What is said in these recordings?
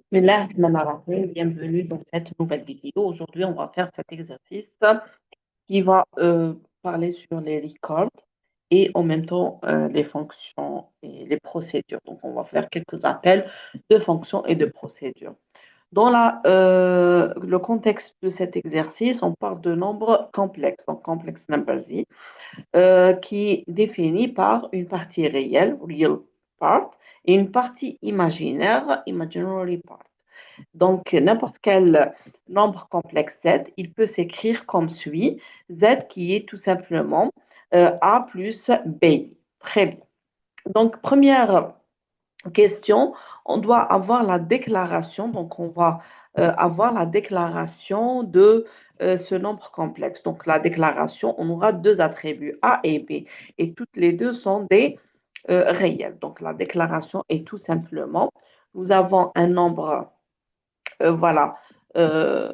Bismillahirrahmanirrahim. Bienvenue dans cette nouvelle vidéo. Aujourd'hui, on va faire cet exercice qui va parler sur les records et en même temps les fonctions et les procédures. Donc, on va faire quelques appels de fonctions et de procédures. Dans le contexte de cet exercice, on parle de nombres complexes, donc complex numbers, qui est défini par une partie réelle, real part, et une partie imaginaire, imaginary part. Donc, n'importe quel nombre complexe z, il peut s'écrire comme suit, z qui est tout simplement a plus b. Très bien. Donc, première question, on doit avoir la déclaration, donc on va avoir la déclaration de ce nombre complexe. Donc, la déclaration, on aura deux attributs, a et b, et toutes les deux sont des réels. Donc, la déclaration est tout simplement, nous avons un nombre voilà, euh,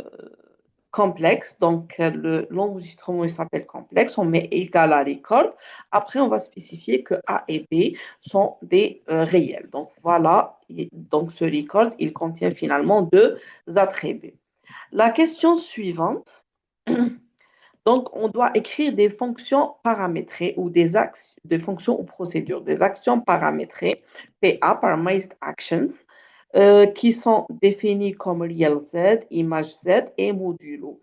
complexe. Donc, l'enregistrement, il s'appelle complexe. On met égal à record. Après, on va spécifier que A et B sont des réels. Donc, voilà. Donc, ce record, il contient finalement deux attributs. La question suivante. Donc, on doit écrire des fonctions paramétrées ou des fonctions ou procédures, des actions paramétrées, PA, Parameterized Actions, qui sont définies comme real Z, image Z et modulo,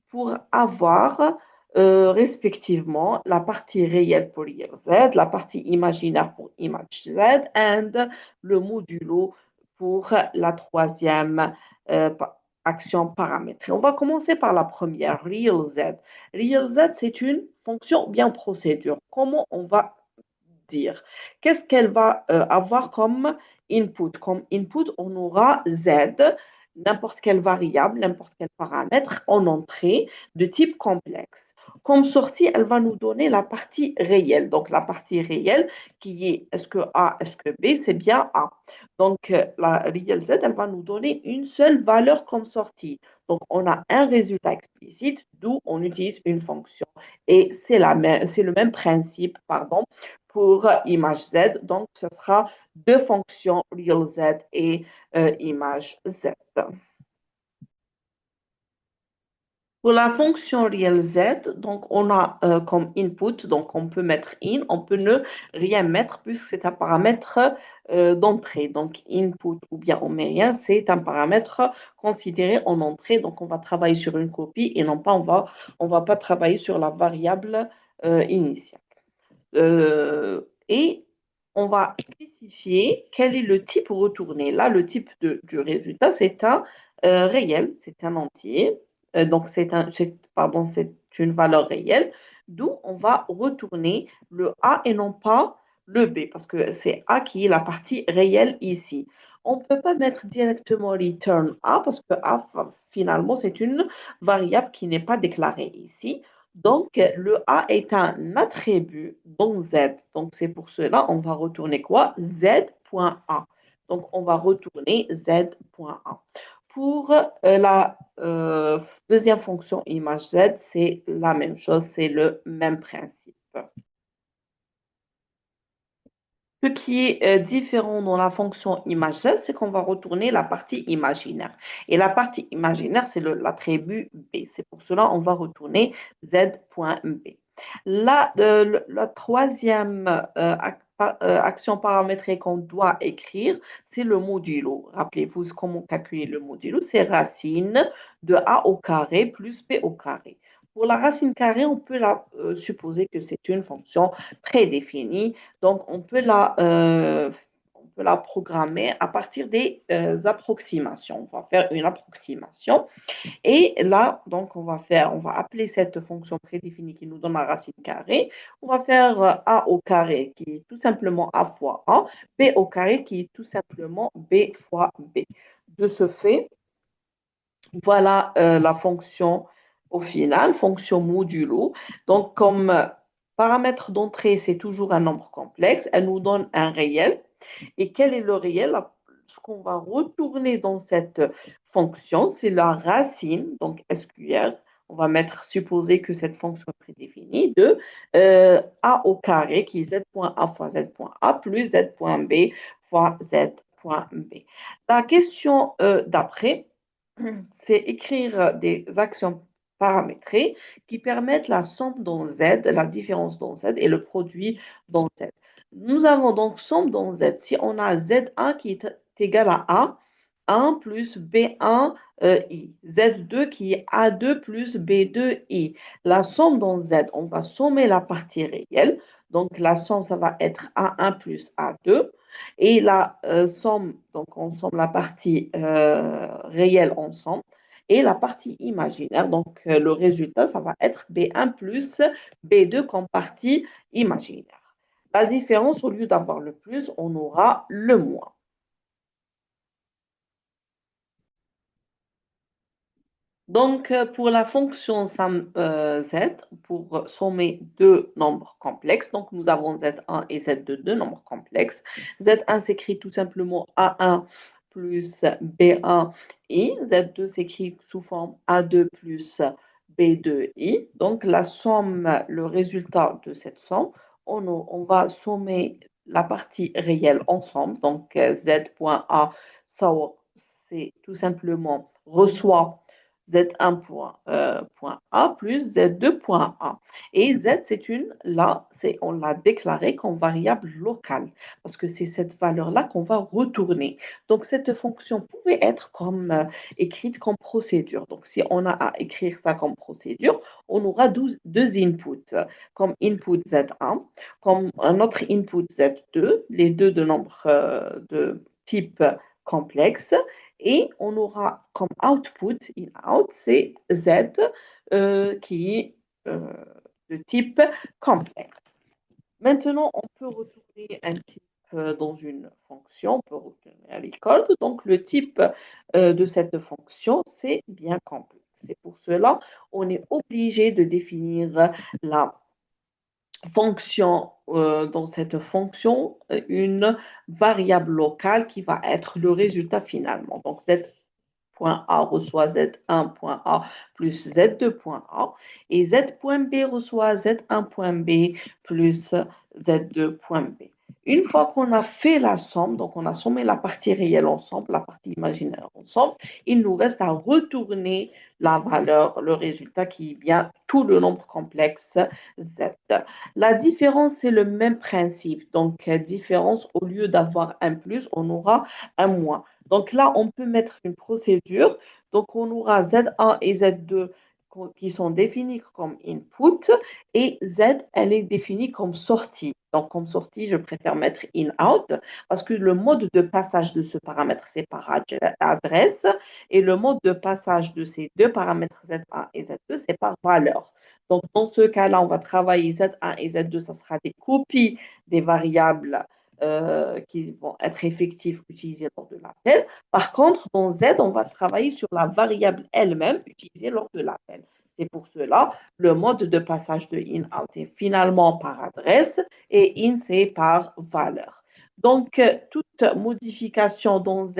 pour avoir respectivement la partie réelle pour real Z, la partie imaginaire pour image Z, et le modulo pour la troisième action paramétrée. On va commencer par la première, real Z. Real Z, c'est une fonction ou bien procédure. Comment on va dire? Qu'est-ce qu'elle va avoir comme input? Comme input, on aura Z, n'importe quelle variable, n'importe quel paramètre en entrée de type complexe. Comme sortie, elle va nous donner la partie réelle. Donc, la partie réelle qui est est-ce que A, est-ce que B, c'est bien A. Donc, la real Z, elle va nous donner une seule valeur comme sortie. Donc, on a un résultat explicite, d'où on utilise une fonction. Et c'est le même principe, pardon, pour image Z. Donc, ce sera deux fonctions real Z et image Z. Pour la fonction real Z, donc on a comme input, donc on peut mettre in, on peut ne rien mettre puisque c'est un paramètre d'entrée. Donc input ou bien on met rien, c'est un paramètre considéré en entrée. Donc on va travailler sur une copie et non pas on va pas travailler sur la variable initiale. Et on va spécifier quel est le type retourné. Là, le type du résultat, c'est un réel, c'est un entier. Donc, pardon, c'est une valeur réelle, d'où on va retourner le A et non pas le B, parce que c'est A qui est la partie réelle ici. On ne peut pas mettre directement return A, parce que A, finalement, c'est une variable qui n'est pas déclarée ici. Donc, le A est un attribut dans Z. Donc, c'est pour cela on va retourner quoi? Z.A. Donc, on va retourner Z.A. Pour la deuxième fonction image Z, c'est la même chose, c'est le même principe. Ce qui est différent dans la fonction image Z, c'est qu'on va retourner la partie imaginaire. Et la partie imaginaire, c'est l'attribut B. C'est pour cela qu'on va retourner Z.B. La troisième action paramétrée qu'on doit écrire, c'est le modulo. Rappelez-vous comment calculer le modulo. C'est racine de A au carré plus B au carré. Pour la racine carrée, on peut supposer que c'est une fonction prédéfinie. Donc, on peut la programmer à partir des approximations. On va faire une approximation. Et là, donc, on va appeler cette fonction prédéfinie qui nous donne la racine carrée. On va faire A au carré qui est tout simplement A fois A, B au carré qui est tout simplement B fois B. De ce fait, voilà la fonction au final, fonction modulo. Donc, comme paramètre d'entrée, c'est toujours un nombre complexe. Elle nous donne un réel. Et quel est le réel? Ce qu'on va retourner dans cette fonction, c'est la racine, donc SQR. On va supposer que cette fonction est prédéfinie de A au carré, qui est Z.A fois Z.A plus Z.B fois Z point B. La question d'après, c'est écrire des actions paramétrées qui permettent la somme dans Z, la différence dans Z et le produit dans Z. Nous avons donc somme dans Z. Si on a Z1 qui est égal à A1 plus B1 I, Z2 qui est A2 plus B2 I. La somme dans Z, on va sommer la partie réelle. Donc la somme, ça va être A1 plus A2. Et la somme, donc on somme la partie réelle ensemble et la partie imaginaire. Donc le résultat, ça va être B1 plus B2 comme partie imaginaire. La différence, au lieu d'avoir le plus, on aura le moins. Donc, pour la fonction SAM Z, pour sommer deux nombres complexes, donc nous avons Z1 et Z2, deux nombres complexes. Z1 s'écrit tout simplement A1 plus B1 I. Z2 s'écrit sous forme A2 plus B2 I. Donc, la somme, le résultat de cette somme, on va sommer la partie réelle ensemble. Donc, Z.A, ça, c'est tout simplement reçoit Z1.A plus Z2.A. Et Z, on l'a déclaré comme variable locale, parce que c'est cette valeur-là qu'on va retourner. Donc, cette fonction pouvait être écrite comme procédure. Donc, si on a à écrire ça comme procédure, on aura deux inputs, comme input Z1, comme un autre input Z2, les deux de nombre de type complexe, et on aura comme output, in-out, c'est Z qui est euh, de type complexe. Maintenant, on peut retourner un type dans une fonction, on peut retourner à l'école. Donc, le type de cette fonction, c'est bien complexe. Et pour cela, on est obligé de définir la fonction, dans cette fonction, une variable locale qui va être le résultat finalement. Donc, Z.A reçoit Z1.A plus Z2.A et Z.B reçoit Z1.B plus Z2.B. Une fois qu'on a fait la somme, donc on a sommé la partie réelle ensemble, la partie imaginaire ensemble, il nous reste à retourner la valeur, le résultat qui est bien tout le nombre complexe Z. La différence, c'est le même principe. Donc, différence, au lieu d'avoir un plus, on aura un moins. Donc là, on peut mettre une procédure. Donc, on aura Z1 et Z2 qui sont définis comme input et Z, elle est définie comme sortie. Donc, comme sortie, je préfère mettre in-out parce que le mode de passage de ce paramètre, c'est par adresse et le mode de passage de ces deux paramètres Z1 et Z2, c'est par valeur. Donc, dans ce cas-là, on va travailler Z1 et Z2, ça sera des copies des variables qui vont être effectives utilisées lors de l'appel. Par contre, dans Z, on va travailler sur la variable elle-même utilisée lors de l'appel. C'est pour cela, le mode de passage de in-out est finalement par adresse et in, c'est par valeur. Donc, toute modification dans Z,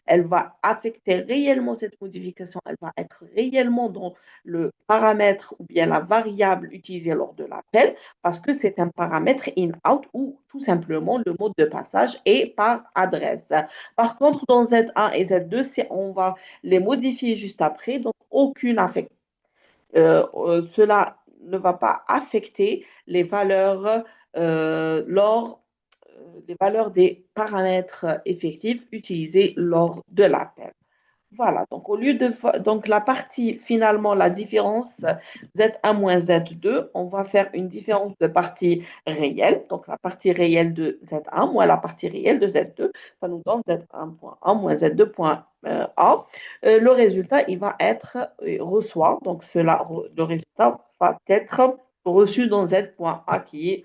elle va affecter réellement cette modification, elle va être réellement dans le paramètre ou bien la variable utilisée lors de l'appel parce que c'est un paramètre in-out ou tout simplement le mode de passage est par adresse. Par contre, dans Z1 et Z2, on va les modifier juste après, donc aucune affectation. Cela ne va pas affecter les valeurs les valeurs des paramètres effectifs utilisés lors de l'appel. Voilà, donc au lieu de donc la partie finalement la différence Z1 moins Z2, on va faire une différence de partie réelle. Donc la partie réelle de Z1 moins la partie réelle de Z2, ça nous donne Z1.A moins Z2.A. Le résultat, il va être reçoit, donc le résultat va être reçu dans Z.A qui est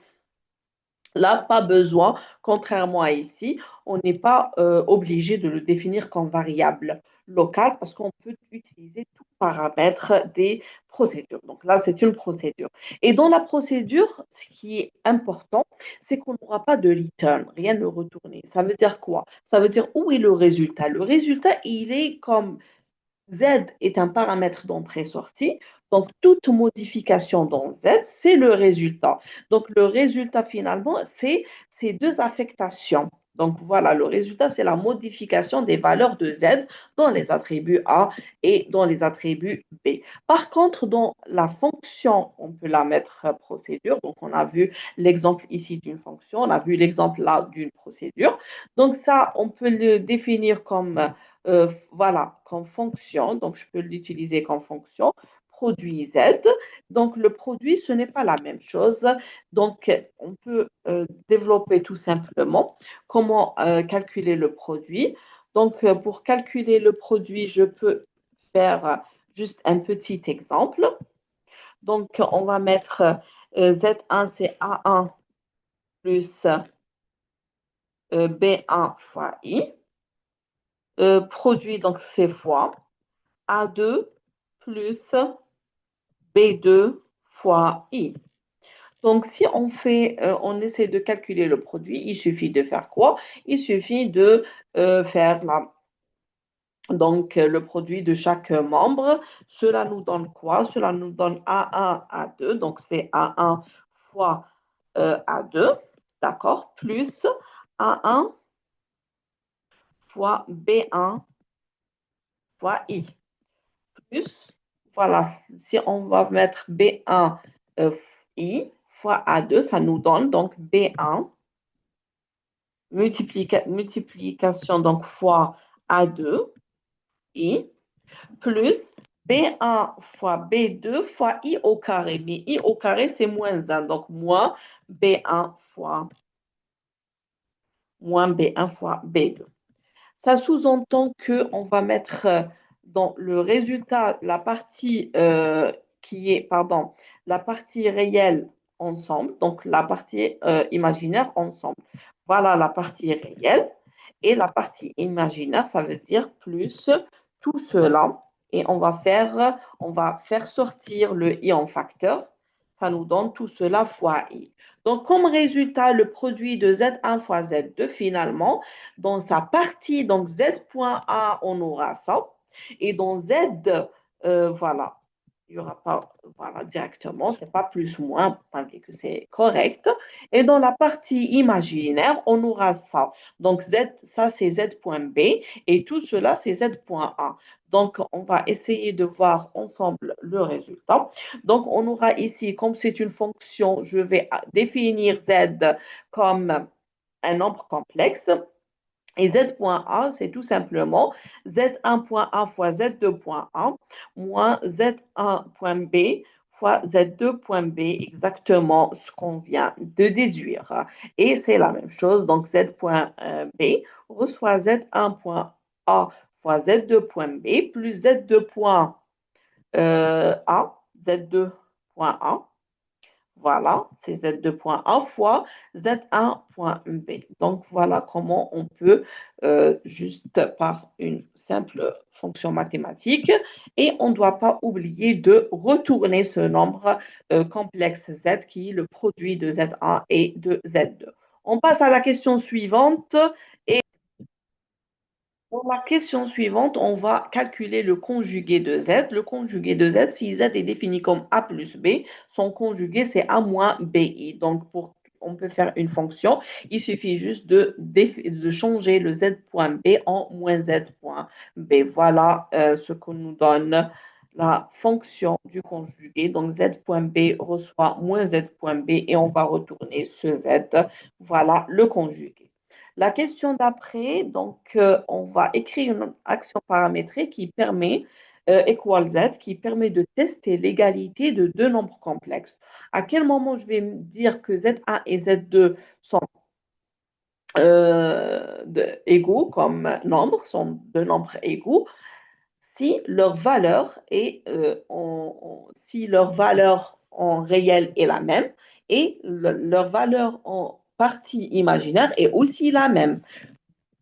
là, pas besoin, contrairement à ici, on n'est pas obligé de le définir comme variable locale parce qu'on peut utiliser tout paramètre des procédures. Donc là, c'est une procédure. Et dans la procédure, ce qui est important, c'est qu'on n'aura pas de return, rien de retourner. Ça veut dire quoi? Ça veut dire où est le résultat? Le résultat, il est comme Z est un paramètre d'entrée-sortie. Donc, toute modification dans Z, c'est le résultat. Donc, le résultat, finalement, c'est ces deux affectations. Donc voilà, le résultat, c'est la modification des valeurs de Z dans les attributs A et dans les attributs B. Par contre, dans la fonction, on peut la mettre procédure. Donc on a vu l'exemple ici d'une fonction, on a vu l'exemple là d'une procédure. Donc ça, on peut le définir comme, voilà, comme fonction. Donc je peux l'utiliser comme fonction. Produit Z. Donc le produit, ce n'est pas la même chose. Donc on peut développer tout simplement comment calculer le produit. Donc, pour calculer le produit, je peux faire juste un petit exemple. Donc, on va mettre Z1, c'est A1 plus B1 fois I. Produit, donc c'est fois A2 plus B2 fois I. Donc, si on essaie de calculer le produit, il suffit de faire quoi? Il suffit de faire donc le produit de chaque membre. Cela nous donne quoi? Cela nous donne A1, A2. Donc, c'est A1 fois A2, d'accord? Plus A1 fois B1 fois I. Plus, voilà, si on va mettre B1 I fois A2, ça nous donne donc B1 multiplication donc fois A2 I plus B1 fois B2 fois I au carré. Mais I au carré, c'est moins 1. Donc, moins B1 fois B2. Ça sous-entend qu'on va mettre dans le résultat la partie pardon, la partie réelle ensemble, donc la partie imaginaire ensemble. Voilà la partie réelle. Et la partie imaginaire, ça veut dire plus tout cela. Et on va faire sortir le i en facteur. Ça nous donne tout cela fois i. Donc, comme résultat, le produit de Z1 fois Z2, finalement, dans sa partie, donc Z.A, on aura ça. Et dans Z, voilà, il n'y aura pas voilà, directement, c'est pas plus ou moins, malgré que c'est correct. Et dans la partie imaginaire, on aura ça. Donc Z, ça c'est Z.B et tout cela c'est Z.A. Donc on va essayer de voir ensemble le résultat. Donc on aura ici, comme c'est une fonction, je vais définir Z comme un nombre complexe. Et Z.A, c'est tout simplement Z1.A fois Z2.A moins Z1.B fois Z2.B, exactement ce qu'on vient de déduire. Et c'est la même chose, donc Z.B reçoit Z1.A fois Z2.B plus Z2.A, Z2.A. Voilà, c'est Z2.A fois Z1.B. Donc, voilà comment on peut, juste par une simple fonction mathématique, et on ne doit pas oublier de retourner ce nombre complexe Z qui est le produit de Z1 et de Z2. On passe à la question suivante. Pour la question suivante, on va calculer le conjugué de Z. Le conjugué de Z, si Z est défini comme A plus B, son conjugué, c'est A moins BI. Donc, on peut faire une fonction. Il suffit juste de changer le Z point B en moins Z point B. Voilà ce que nous donne la fonction du conjugué. Donc, Z point B reçoit moins Z point B et on va retourner ce Z. Voilà le conjugué. La question d'après, donc, on va écrire une action paramétrée qui permet, equal z, qui permet de tester l'égalité de deux nombres complexes. À quel moment je vais me dire que Z1 et Z2 sont égaux comme nombres, sont deux nombres égaux, si leur valeur si leur valeur en réel est la même et leur valeur en partie imaginaire est aussi la même.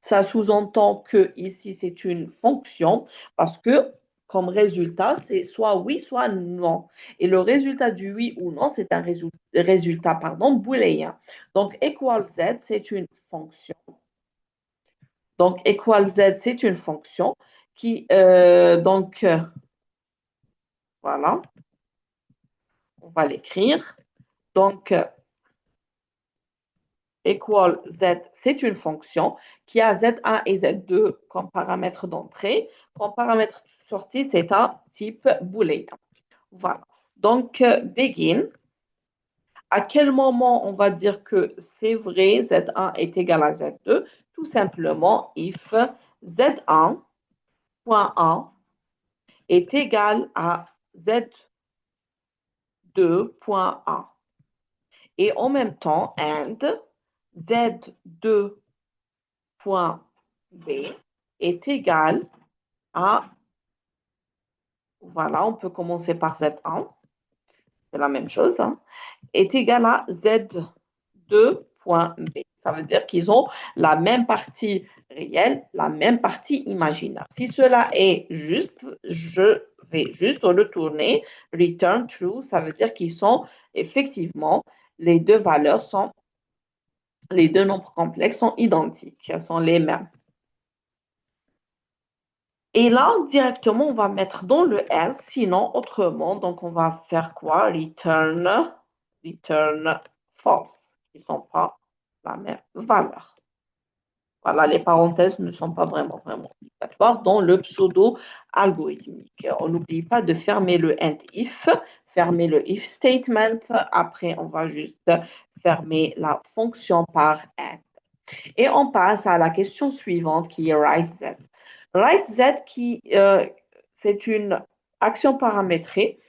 Ça sous-entend que ici c'est une fonction parce que comme résultat, c'est soit oui, soit non. Et le résultat du oui ou non, c'est un résultat pardon, booléen. Donc, equal z, c'est une fonction. Donc, equal z, c'est une fonction qui, voilà, on va l'écrire. Donc, equal Z, c'est une fonction qui a Z1 et Z2 comme paramètres d'entrée. Comme paramètre de sortie, c'est un type booléen. Voilà. Donc, begin. À quel moment on va dire que c'est vrai, Z1 est égal à Z2? Tout simplement, if Z1.1 est égal à Z2.1. Et en même temps, and Z2.b est égal à, voilà, on peut commencer par Z1, c'est la même chose, hein, est égal à Z2.b. Ça veut dire qu'ils ont la même partie réelle, la même partie imaginaire. Si cela est juste, je vais juste retourner return true. Ça veut dire qu'ils sont effectivement, les deux valeurs sont, les deux nombres complexes sont identiques, elles sont les mêmes. Et là, directement, on va mettre dans le else, sinon autrement, donc on va faire quoi? Return false, qui ne sont pas la même valeur. Voilà, les parenthèses ne sont pas vraiment obligatoires dans le pseudo-algorithmique. On n'oublie pas de fermer le end if, fermer le if statement. Après, on va juste fermer la fonction par end. Et on passe à la question suivante qui est write z. Write z, c'est une action paramétrée.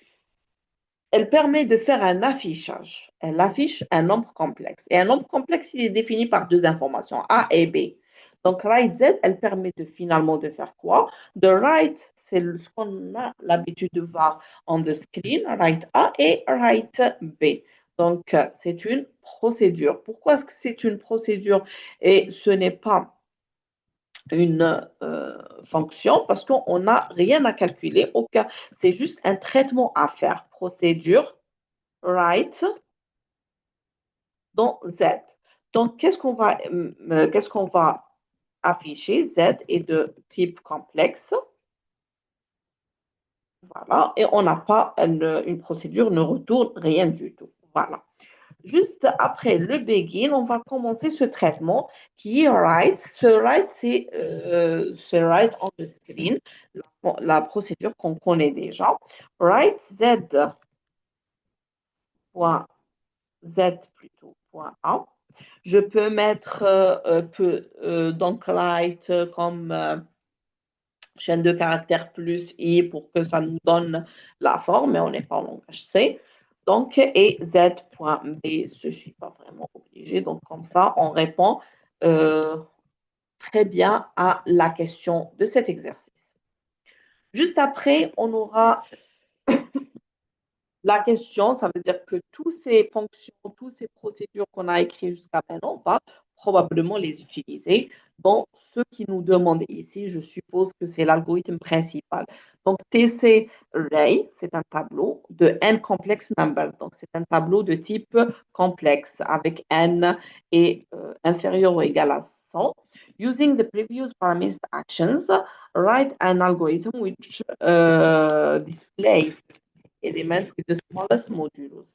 Elle permet de faire un affichage. Elle affiche un nombre complexe. Et un nombre complexe, il est défini par deux informations, A et B. Donc, write Z, elle permet finalement de faire quoi? De write, c'est ce qu'on a l'habitude de voir on the screen, write A et write B. Donc, c'est une procédure. Pourquoi est-ce que c'est une procédure et ce n'est pas une fonction? Parce qu'on n'a rien à calculer. Aucun, c'est juste un traitement à faire. Procédure, write dans Z. Donc, qu'est-ce qu'on va afficher? Z est de type complexe. Voilà. Et on n'a pas une procédure, ne retourne rien du tout. Voilà. Juste après le begin, on va commencer ce traitement qui est write. Ce write, c'est write on the screen, la procédure qu'on connaît déjà. Write Z point Z plutôt point A. Je peux mettre donc write comme chaîne de caractères plus i pour que ça nous donne la forme, mais on n'est pas en langage C. Donc, et z.b, je ne suis pas vraiment obligée. Donc, comme ça, on répond très bien à la question de cet exercice. Juste après, on aura la question, ça veut dire que toutes ces fonctions, toutes ces procédures qu'on a écrites jusqu'à maintenant, on va probablement les utiliser dans ce qui nous demande ici. Je suppose que c'est l'algorithme principal. Donc, TC Array, c'est un tableau de n complex number. Donc, c'est un tableau de type complexe avec n est inférieur ou égal à 100. Using the previous parameter actions, write an algorithm which displays element with the smallest modulus.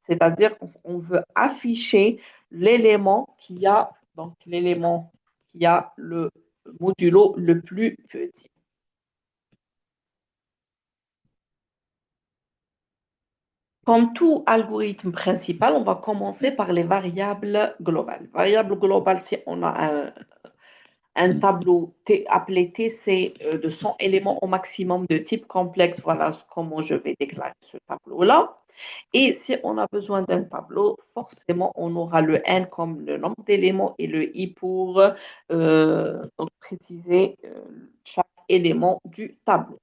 C'est-à-dire qu'on veut afficher l'élément qui a, donc l'élément qui a le modulo le plus petit. Comme tout algorithme principal, on va commencer par les variables globales. Variable globale, si on a un tableau appelé TC de 100 éléments au maximum de type complexe, voilà comment je vais déclarer ce tableau-là. Et si on a besoin d'un tableau, forcément, on aura le n comme le nombre d'éléments et le i pour donc préciser chaque élément du tableau.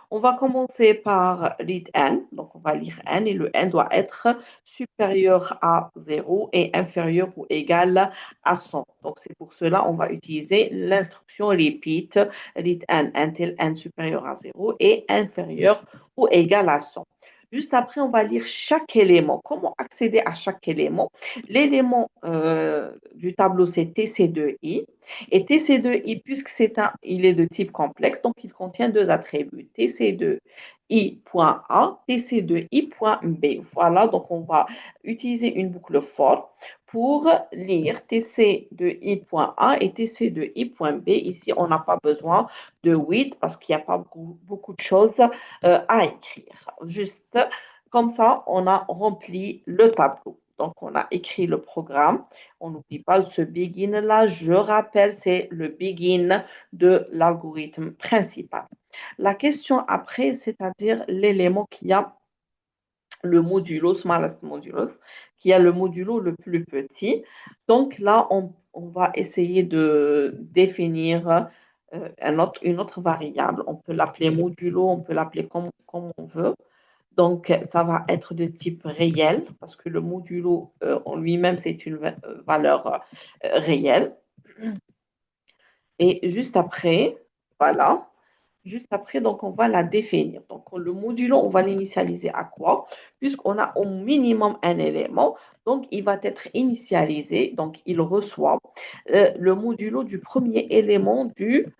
On va commencer par read n, donc on va lire n et le n doit être supérieur à 0 et inférieur ou égal à 100. Donc c'est pour cela on va utiliser l'instruction repeat, read n until n supérieur à 0 et inférieur ou égal à 100. Juste après, on va lire chaque élément. Comment accéder à chaque élément? L'élément du tableau, c'est TC2I. Et TC2I, puisque il est de type complexe, donc il contient deux attributs, TC2I.A, TC2I.B. Voilà, donc on va utiliser une boucle for pour lire TC de I.A et TC de I.B. Ici, on n'a pas besoin de 8 parce qu'il n'y a pas beaucoup de choses à écrire. Juste comme ça, on a rempli le tableau. Donc, on a écrit le programme. On n'oublie pas ce begin-là. Je rappelle, c'est le begin de l'algorithme principal. La question après, c'est-à-dire l'élément qui a le modulo, smallest modulus, qui a le modulo le plus petit. Donc là, on va essayer de définir une autre variable. On peut l'appeler modulo, on peut l'appeler comme on veut. Donc, ça va être de type réel, parce que le modulo en lui-même, c'est une valeur réelle. Et juste après, voilà, juste après, donc on va la définir. Donc, le modulo, on va l'initialiser à quoi? Puisqu'on a au minimum un élément, donc il va être initialisé, donc il reçoit le modulo du premier élément du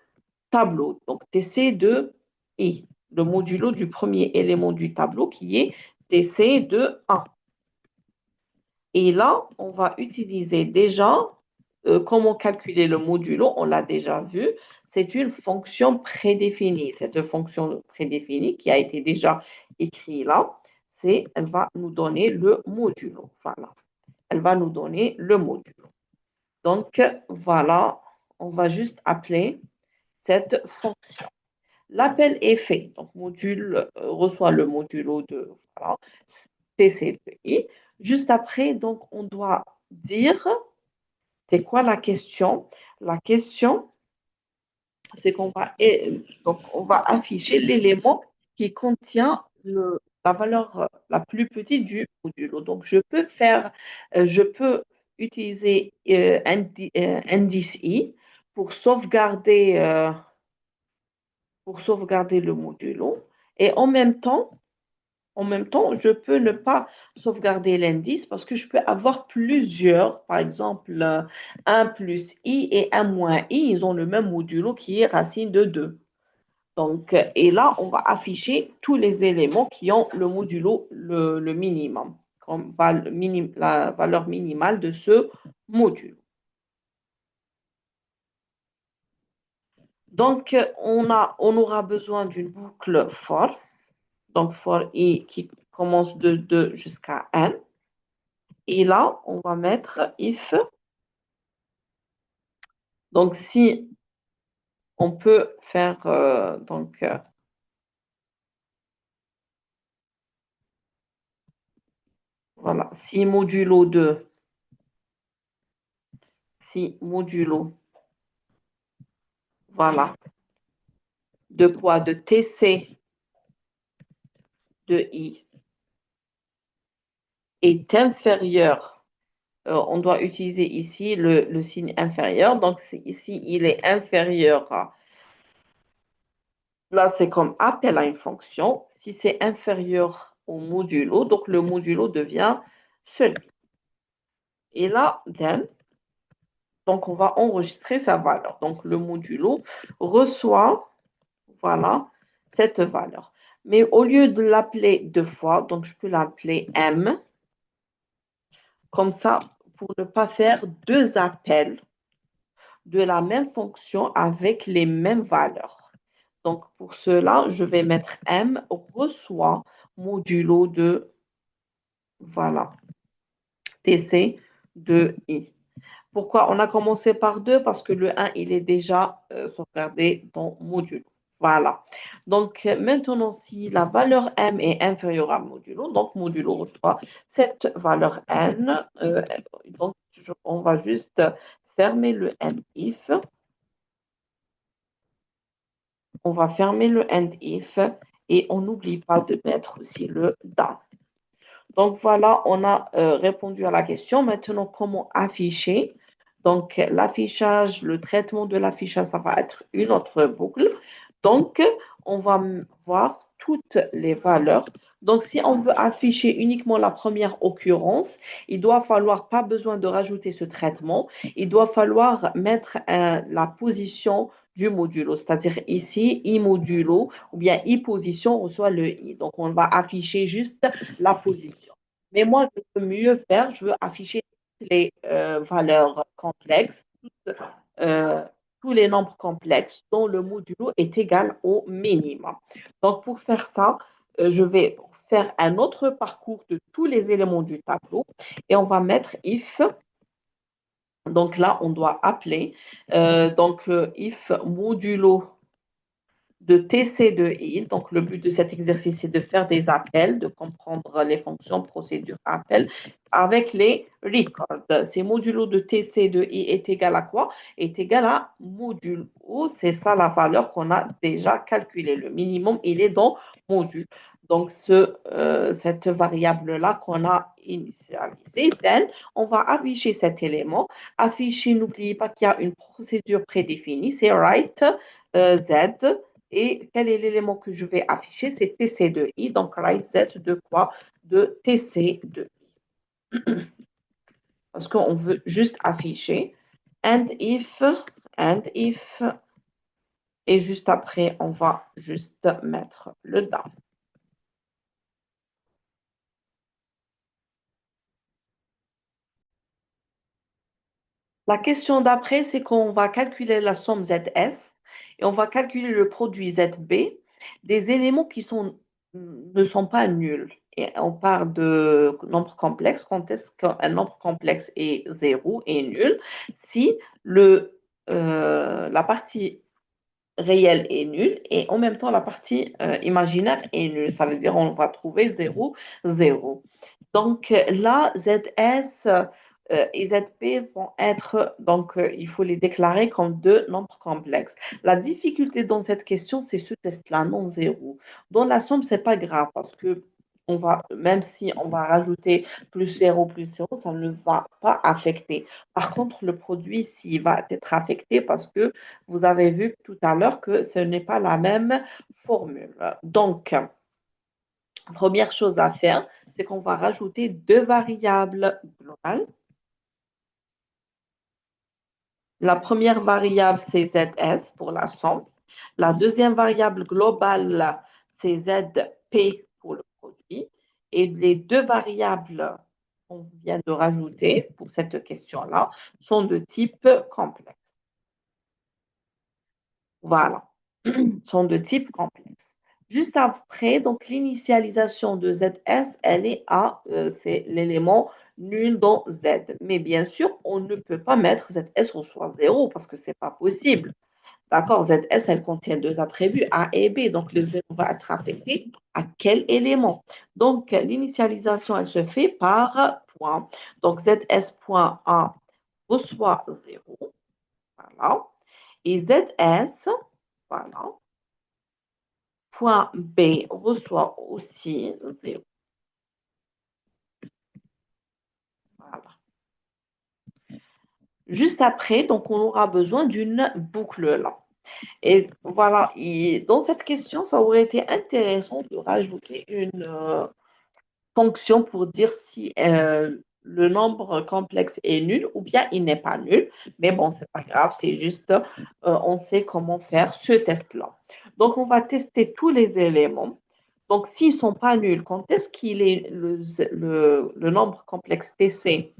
tableau. Donc, TC de I, le modulo du premier élément du tableau qui est TC de 1. Et là, on va utiliser déjà comment calculer le modulo, on l'a déjà vu. C'est une fonction prédéfinie. Cette fonction prédéfinie qui a été déjà écrite là, elle va nous donner le modulo. Voilà. Elle va nous donner le modulo. Donc, voilà, on va juste appeler cette fonction. L'appel est fait. Donc, module reçoit le modulo de voilà, TCI. Juste après, donc, on doit dire, c'est quoi la question? La question, c'est donc, on va afficher l'élément qui contient la valeur la plus petite du modulo. Donc, je peux utiliser indice i pour sauvegarder le modulo. Et en même temps, je peux ne pas sauvegarder l'indice parce que je peux avoir plusieurs, par exemple, 1 plus i et 1 moins i, ils ont le même modulo qui est racine de 2. Donc, et là, on va afficher tous les éléments qui ont le modulo le minimum, comme la valeur minimale de ce module. Donc, on aura besoin d'une boucle for. Donc, for i qui commence de 2 jusqu'à n. Et là, on va mettre if. Donc, si on peut faire, voilà, si modulo, voilà, de quoi? De TC de I est inférieur, on doit utiliser ici le signe inférieur. Donc, ici, il est inférieur à, là, c'est comme appel à une fonction. Si c'est inférieur au modulo, donc le modulo devient celui. Et là, then, donc on va enregistrer sa valeur. Donc, le modulo reçoit, voilà, cette valeur. Mais au lieu de l'appeler deux fois, donc je peux l'appeler M, comme ça, pour ne pas faire deux appels de la même fonction avec les mêmes valeurs. Donc, pour cela, je vais mettre M reçoit modulo de, voilà, TC de I. Pourquoi on a commencé par 2? Parce que le 1, il est déjà sauvegardé dans modulo. Voilà. Donc, maintenant, si la valeur m est inférieure à modulo, donc modulo reçoit cette valeur n. Donc, on va juste fermer le end if. On va fermer le end if et on n'oublie pas de mettre aussi le down. Donc, voilà, on a répondu à la question. Maintenant, comment afficher? Donc, l'affichage, le traitement de l'affichage, ça va être une autre boucle. Donc, on va voir toutes les valeurs. Donc, si on veut afficher uniquement la première occurrence, il doit falloir, pas besoin de rajouter ce traitement, il doit falloir mettre la position du modulo, c'est-à-dire ici, i modulo ou bien i position reçoit le i. Donc, on va afficher juste la position. Mais moi, je peux mieux faire, je veux afficher les valeurs complexes, euh, tous les nombres complexes dont le modulo est égal au minimum. Donc, pour faire ça, je vais faire un autre parcours de tous les éléments du tableau et on va mettre if. Donc là, on doit appeler if modulo de TC de I. Donc, le but de cet exercice, c'est de faire des appels, de comprendre les fonctions, procédures, appels, avec les records. C'est modulo de TC de I est égal à quoi? Est égal à modulo. C'est ça la valeur qu'on a déjà calculée. Le minimum, il est dans module. Donc, cette variable-là qu'on a initialisée, on va afficher cet élément. Afficher, n'oubliez pas qu'il y a une procédure prédéfinie, c'est write Z. Et quel est l'élément que je vais afficher? C'est TC de I. Donc, write Z de quoi? De TC de I. Parce qu'on veut juste afficher. And if, et juste après, on va juste mettre le down. La question d'après, c'est qu'on va calculer la somme ZS et on va calculer le produit ZB des éléments ne sont pas nuls. Et on parle de nombre complexe. Quand est-ce qu'un nombre complexe est zéro et nul? Si la partie réelle est nulle et en même temps la partie imaginaire est nulle. Ça veut dire qu'on va trouver 0, 0. Donc là, ZS et ZP vont être, il faut les déclarer comme deux nombres complexes. La difficulté dans cette question, c'est ce test-là, non zéro. Dans la somme, c'est pas grave parce que même si on va rajouter plus zéro, ça ne va pas affecter. Par contre, le produit, s'il va être affecté parce que vous avez vu tout à l'heure que ce n'est pas la même formule. Donc, première chose à faire, c'est qu'on va rajouter deux variables globales. La première variable, c'est ZS pour la somme. La deuxième variable globale, c'est ZP pour le produit. Et les deux variables qu'on vient de rajouter pour cette question-là sont de type complexe. Voilà, sont de type complexe. Juste après, donc l'initialisation de ZS, c'est l'élément nul dans Z. Mais bien sûr, on ne peut pas mettre ZS au soit 0 parce que ce n'est pas possible. D'accord, ZS, elle contient deux attributs, A et B. Donc, le 0 va être affecté à quel élément? Donc, l'initialisation, elle se fait par point. Donc, ZS point A reçoit 0. Voilà. Et ZS, voilà, point B reçoit aussi 0. Voilà. Juste après, donc, on aura besoin d'une boucle là. Et voilà, dans cette question, ça aurait été intéressant de rajouter une fonction pour dire si le nombre complexe est nul ou bien il n'est pas nul. Mais bon, c'est pas grave, c'est juste, on sait comment faire ce test-là. Donc, on va tester tous les éléments. Donc, s'ils ne sont pas nuls, quand est-ce qu'il est le nombre complexe TC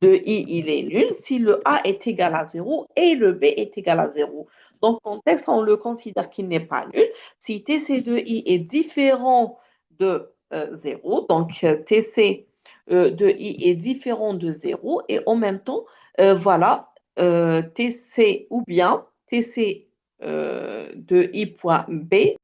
de I, il est nul si le A est égal à 0 et le B est égal à 0. Donc, contexte, on le considère qu'il n'est pas nul. Si TC de I est différent de 0, donc TC de I est différent de 0 et en même temps, voilà, TC ou bien TC de I point B.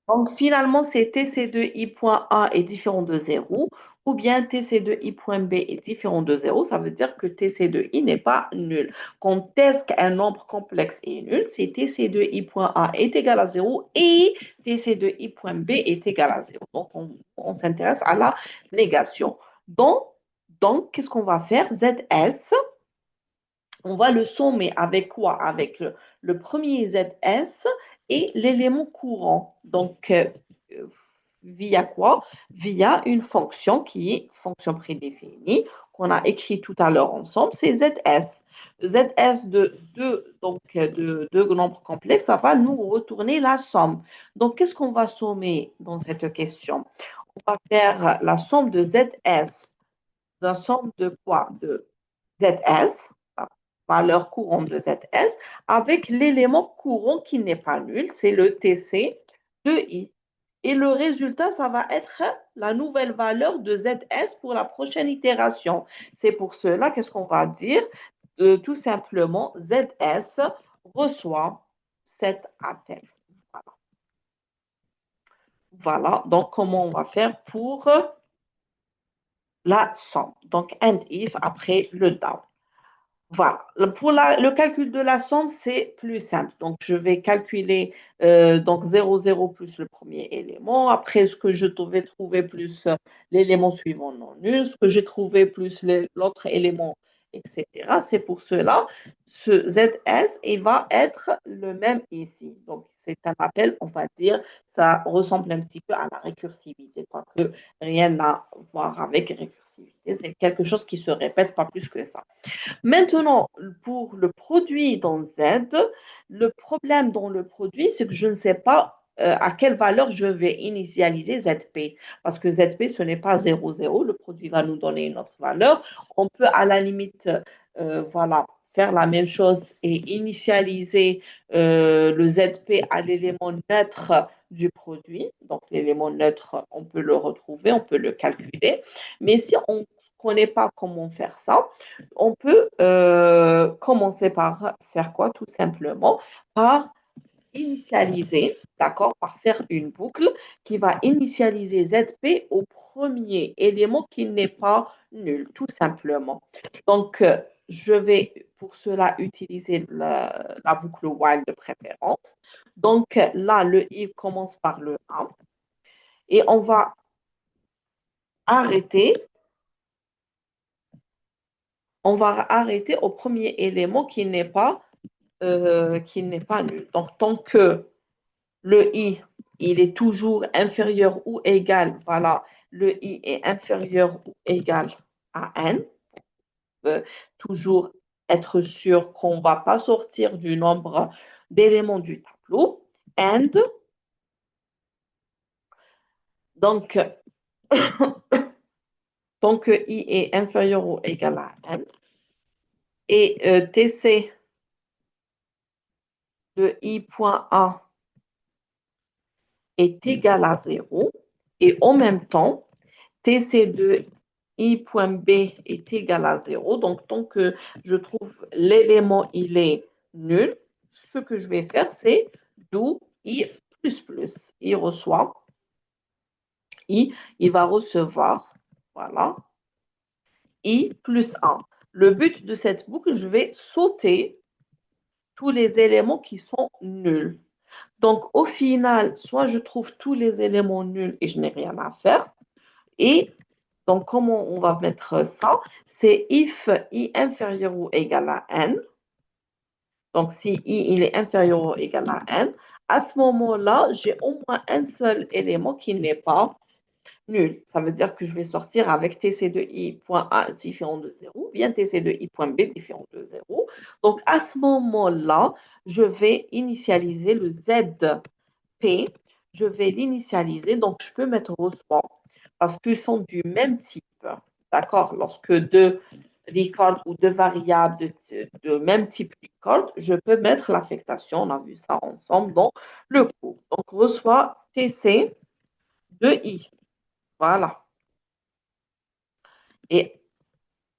Donc, finalement, c'est TC de I point A est différent de 0 ou bien TC de I point B est différent de 0. Ça veut dire que TC de I n'est pas nul. Quand est-ce qu'un nombre complexe est nul? C'est TC de I point A est égal à 0 et TC de I point B est égal à 0. Donc, on s'intéresse à la négation. Donc qu'est-ce qu'on va faire? ZS, on va le sommer avec quoi? Avec le premier ZS et l'élément courant. Donc, via quoi? Via une fonction qui est fonction prédéfinie, qu'on a écrit tout à l'heure ensemble, c'est ZS. ZS de deux nombres complexes, ça va nous retourner la somme. Donc, qu'est-ce qu'on va sommer dans cette question? On va faire la somme de ZS la somme de quoi? De ZS, la valeur courante de ZS, avec l'élément courant qui n'est pas nul, c'est le TC de I. Et le résultat, ça va être la nouvelle valeur de ZS pour la prochaine itération. C'est pour cela, qu'est-ce qu'on va dire? Tout simplement, ZS reçoit cet appel. Voilà. Voilà. Donc, comment on va faire pour la somme? Donc, and if après le down. Voilà. Pour le calcul de la somme, c'est plus simple. Donc, je vais calculer donc 0,0 plus le premier élément. Après, ce que je devais trouver plus l'élément suivant non nul, ce que j'ai trouvé plus l'autre élément, etc. C'est pour cela, ce ZS, il va être le même ici. Donc, c'est un appel, on va dire, ça ressemble un petit peu à la récursivité, quoique rien à voir avec récursivité. C'est quelque chose qui se répète pas plus que ça. Maintenant, pour le produit dans Z, le problème dans le produit, c'est que je ne sais pas à quelle valeur je vais initialiser ZP. Parce que ZP, ce n'est pas 0,0. Le produit va nous donner une autre valeur. On peut à la limite, voilà, faire la même chose et initialiser le ZP à l'élément neutre du produit. Donc, l'élément neutre, on peut le retrouver, on peut le calculer. Mais si on ne connaît pas comment faire ça, on peut commencer par faire quoi? Tout simplement par initialiser, d'accord, par faire une boucle qui va initialiser ZP au premier élément qui n'est pas nul, tout simplement. Donc, je vais pour cela utiliser la boucle while de préférence. Donc, là, le if commence par le 1 et on va arrêter au premier élément qui n'est pas nul. Donc, tant que le i, il est toujours inférieur ou égal, voilà, le i est inférieur ou égal à n, toujours être sûr qu'on ne va pas sortir du nombre d'éléments du tableau. And, donc, tant que i est inférieur ou égal à n, et tc de i point A est égal à 0, et en même temps, TC de I point B est égal à 0. Donc, tant que je trouve l'élément, il est nul, ce que je vais faire, c'est do I plus plus. Il reçoit, il va recevoir, voilà, I plus 1. Le but de cette boucle, je vais sauter tous les éléments qui sont nuls. Donc, au final, soit je trouve tous les éléments nuls et je n'ai rien à faire, et donc, comment on va mettre ça? C'est if i inférieur ou égal à n. Donc, si i il est inférieur ou égal à n, à ce moment-là, j'ai au moins un seul élément qui n'est pas nul. Ça veut dire que je vais sortir avec tc de i point A différent de 0, bien tc de i point B différent de 0. Donc, à ce moment-là, je vais initialiser le zp. Je vais l'initialiser. Donc, je peux mettre reçoit parce qu'ils sont du même type. D'accord? Lorsque deux records ou deux variables de même type record, je peux mettre l'affectation. On a vu ça ensemble dans le cours. Donc, reçoit TC de I. Voilà. Et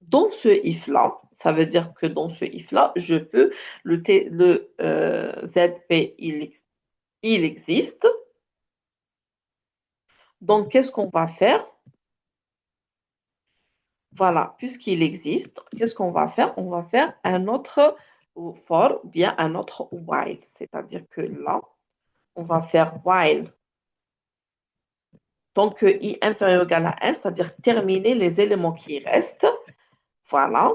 dans ce if-là, ça veut dire que dans ce if-là, je peux, ZP, il existe. Donc, qu'est-ce qu'on va faire? Voilà, puisqu'il existe, qu'est-ce qu'on va faire? On va faire un autre for, bien un autre while. C'est-à-dire que là, on va faire while tant que i inférieur ou égal à 1, c'est-à-dire terminer les éléments qui restent. Voilà.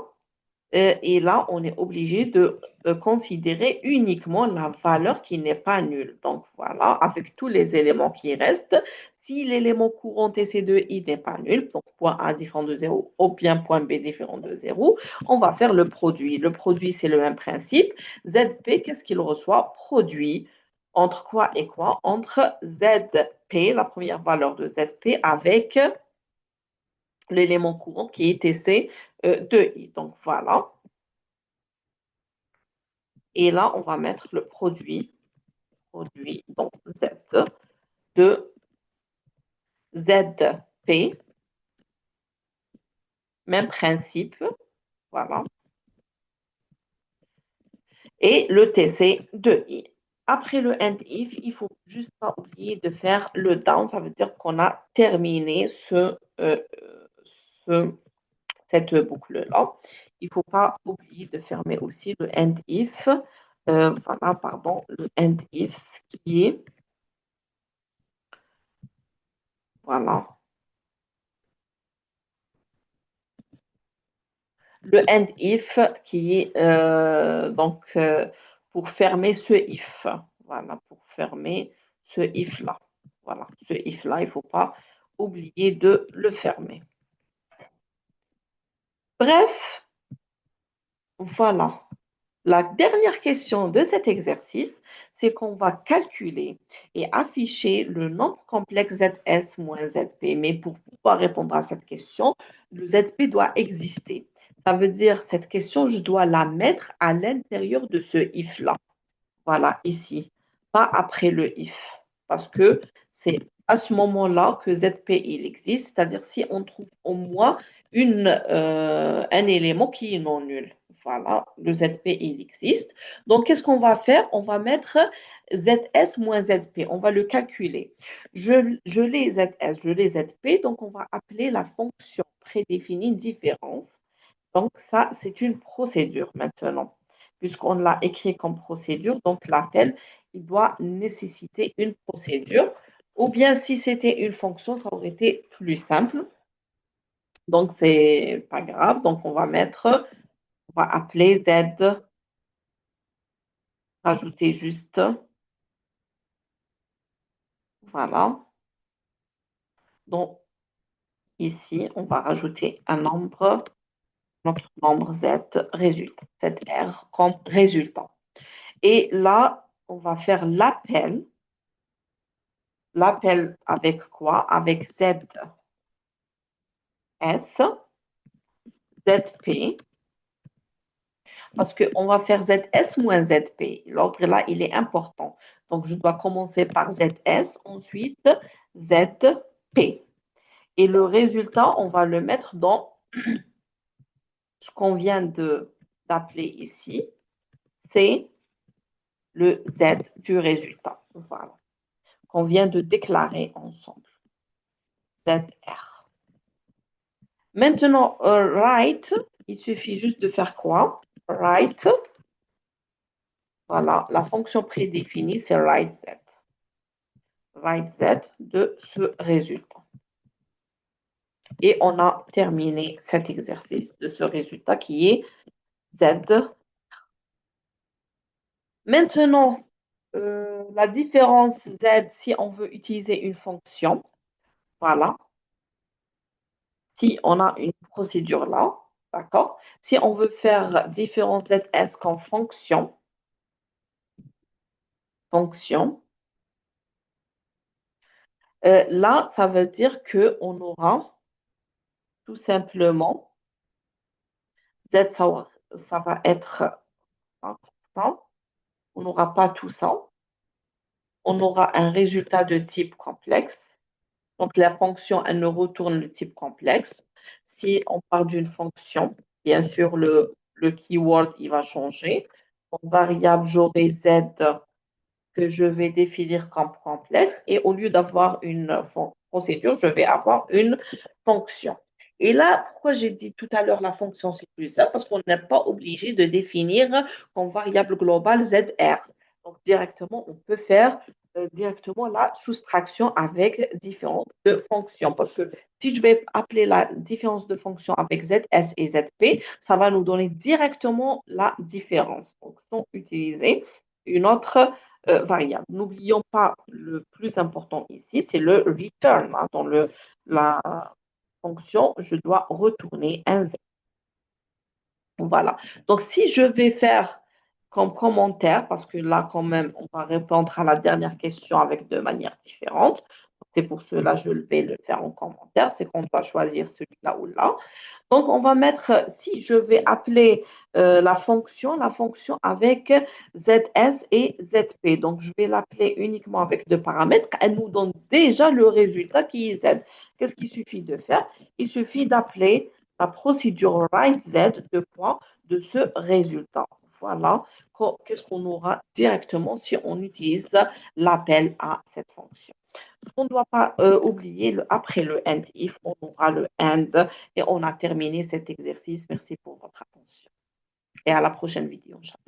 Et là, on est obligé de considérer uniquement la valeur qui n'est pas nulle. Donc voilà, avec tous les éléments qui restent, si l'élément courant TC2i n'est pas nul, donc point A différent de 0 ou bien point B différent de 0, on va faire le produit. Le produit, c'est le même principe. ZP, qu'est-ce qu'il reçoit? Produit. Entre quoi et quoi? Entre ZP, la première valeur de ZP, avec l'élément courant qui est TC de I. Donc voilà. Et là, on va mettre le produit, donc Z de ZP, même principe, voilà. Et le TC de I. Après le end if, il ne faut juste pas oublier de faire le down, ça veut dire qu'on a terminé ce, cette boucle-là. Il ne faut pas oublier de fermer aussi le end if, voilà, pardon, le end if, ce qui est, voilà, le end if qui est donc pour fermer ce if. Voilà, pour fermer ce if-là. Voilà, ce if-là, il ne faut pas oublier de le fermer. Bref, voilà. La dernière question de cet exercice, c'est qu'on va calculer et afficher le nombre complexe ZS moins ZP. Mais pour pouvoir répondre à cette question, le ZP doit exister. Ça veut dire, cette question, je dois la mettre à l'intérieur de ce if-là. Voilà, ici, pas après le if. Parce que c'est à ce moment-là que ZP il existe, c'est-à-dire si on trouve au moins un élément qui est non nul. Voilà, le ZP il existe. Donc, qu'est-ce qu'on va faire? On va mettre ZS moins ZP. On va le calculer. Je l'ai ZS, je l'ai ZP, donc on va appeler la fonction prédéfinie différence. Donc, ça, c'est une procédure maintenant. Puisqu'on l'a écrit comme procédure, donc l'appel, il doit nécessiter une procédure. Ou bien, si c'était une fonction, ça aurait été plus simple. Donc, c'est pas grave. Donc, on va appeler Z, rajouter juste, voilà. Donc, ici, on va rajouter un nombre, notre nombre Z, résultat, ZR comme résultat. Et là, on va faire l'appel. L'appel avec quoi? Avec ZS, ZP, parce qu'on va faire ZS moins ZP. L'ordre là, il est important. Donc, je dois commencer par ZS, ensuite ZP. Et le résultat, on va le mettre dans ce qu'on vient d'appeler ici. C'est le Z du résultat. Voilà. Qu'on vient de déclarer ensemble. ZR. Maintenant, write, il suffit juste de faire quoi? Write, voilà, la fonction prédéfinie, c'est write Z. Write Z de ce résultat. Et on a terminé cet exercice de ce résultat qui est Z. Maintenant, la différence Z, si on veut utiliser une fonction, voilà, si on a une procédure là, d'accord? Si on veut faire différence ZS comme fonction, là, ça veut dire qu'on aura tout simplement Z, ça va être ça. On n'aura pas tout ça. On aura un résultat de type complexe. Donc, la fonction, elle nous retourne le type complexe. Si on part d'une fonction, bien sûr, le keyword, il va changer. En variable, j'aurai Z que je vais définir comme complexe et au lieu d'avoir une procédure, je vais avoir une fonction. Et là, pourquoi j'ai dit tout à l'heure la fonction, c'est plus ça? Parce qu'on n'est pas obligé de définir comme variable globale ZR. Donc, directement, on peut faire directement la soustraction avec différentes fonctions. Parce que si je vais appeler la différence de fonction avec ZS et ZP, ça va nous donner directement la différence. Donc, sans utiliser une autre variable. N'oublions pas le plus important ici, c'est le return. Hein. Dans la fonction, je dois retourner un Z. Voilà. Donc, si je vais faire comme commentaire, parce que là, quand même, on va répondre à la dernière question avec de manière différente. C'est pour cela que je vais le faire en commentaire. C'est qu'on doit choisir celui-là ou là. Donc, on va mettre, si je vais appeler la fonction avec ZS et ZP. Donc, je vais l'appeler uniquement avec deux paramètres. Elle nous donne déjà le résultat qui est Z. Qu'est-ce qu'il suffit de faire? Il suffit d'appeler la procédure WriteZ de quoi? De ce résultat. Voilà. Qu'est-ce qu'on aura directement si on utilise l'appel à cette fonction. Ce qu'on ne doit pas oublier, après le end if, on aura le end et on a terminé cet exercice. Merci pour votre attention et à la prochaine vidéo.